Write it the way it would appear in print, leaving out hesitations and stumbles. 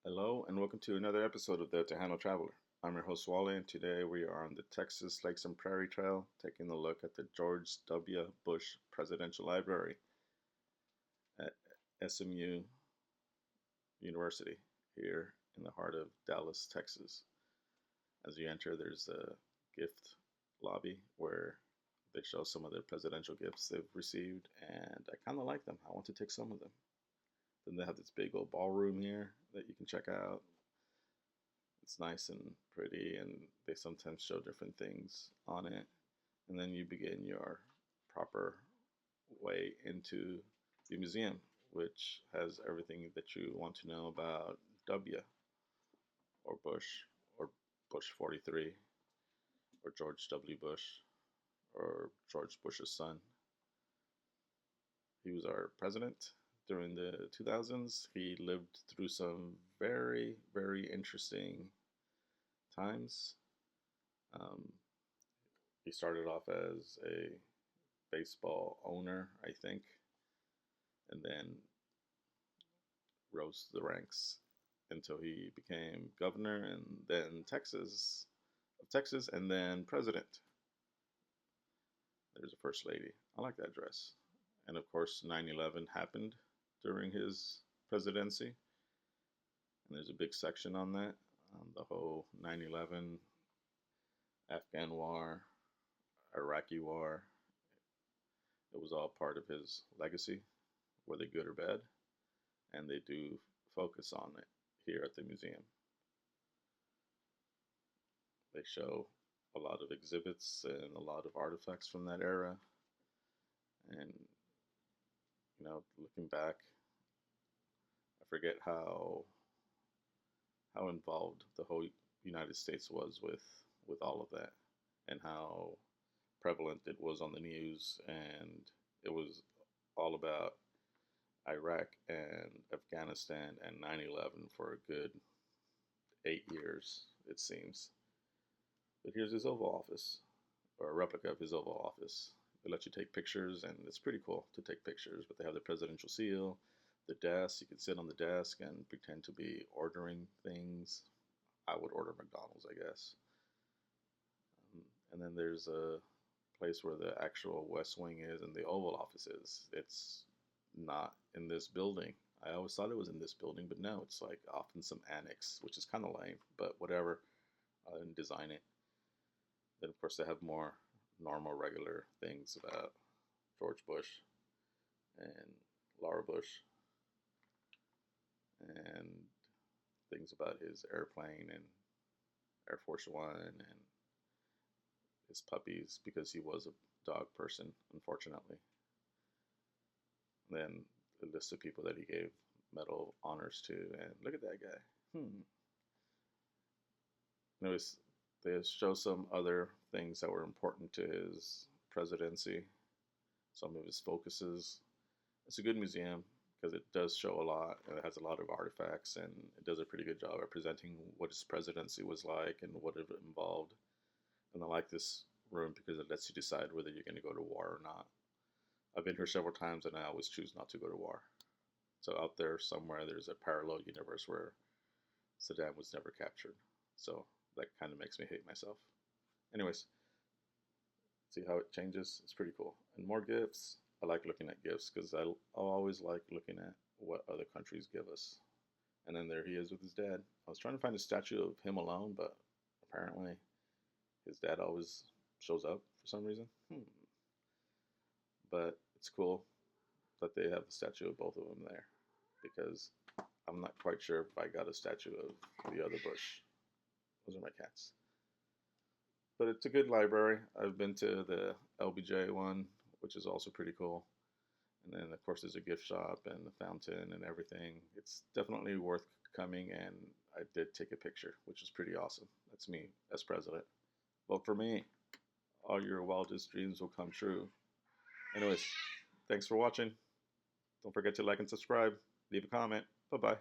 Hello and welcome to another episode of the Tejano Traveler. I'm your host Wally, and today we are on the Texas Lakes and Prairie Trail, taking a look at the George W. Bush Presidential Library at SMU University here in the heart of Dallas, Texas. As you enter, there's a gift lobby where they show some of the presidential gifts they've received, and I kind of like them. I want to take some of them. Then they have this big old ballroom here that you can check out. It's nice and pretty, and they sometimes show different things on it. And then you begin your proper way into the museum, which has everything that you want to know about W or Bush or Bush 43 or George W. Bush or George Bush's son. He was our president during the 2000s. He lived through some very, very interesting times. Um, he started off as a baseball owner, I think, and then rose to the ranks until he became governor and then Texas, and then president. There's a first lady. I like that dress. And of course, 9/11 happened during his presidency, and there's a big section on that, on the whole 9/11, Afghan war, Iraqi war. It was all part of his legacy, whether good or bad, and they do focus on it here at the museum. They show a lot of exhibits and a lot of artifacts from that era. And, looking back, I forget how involved the whole United States was with all of that, and how prevalent it was on the news, and it was all about Iraq and Afghanistan and 9/11 for a good 8 years, it seems. But here's his Oval Office, or a replica of his Oval Office. They let you take pictures, and it's pretty cool to take pictures. But they have the presidential seal, the desk. You can sit on the desk and pretend to be ordering things. I would order McDonald's, I guess. And then there's a place where the actual West Wing is and the Oval Office is. It's not in this building. I always thought it was in this building, but no, it's like off in some annex, which is kind of lame, but whatever. I didn't design it. Then, of course, they have more normal, regular things about George Bush and Laura Bush and things about his airplane and Air Force One and his puppies, because he was a dog person, unfortunately. And then a list of people that he gave medal honors to, and look at that guy. Anyways, they show some other things that were important to his presidency, some of his focuses. It's a good museum because it does show a lot, and it has a lot of artifacts, and it does a pretty good job at presenting what his presidency was like and what it involved. And I like this room because it lets you decide whether you're going to go to war or not. I've been here several times, and I always choose not to go to war. So out there somewhere, there's a parallel universe where Saddam was never captured. So that kind of makes me hate myself. Anyways, see how it changes? It's pretty cool. And more gifts. I like looking at gifts because I'll always like looking at what other countries give us. And then there he is with his dad. I was trying to find a statue of him alone, but apparently his dad always shows up for some reason. But it's cool that they have a statue of both of them there, because I'm not quite sure if I got a statue of the other Bush. Those are my cats. But it's a good library. I've been to the LBJ one, which is also pretty cool. And then, of course, there's a gift shop and the fountain and everything. It's definitely worth coming, and I did take a picture, which is pretty awesome. That's me as president. Vote for me. All your wildest dreams will come true. Anyways, thanks for watching. Don't forget to like and subscribe. Leave a comment. Bye-bye.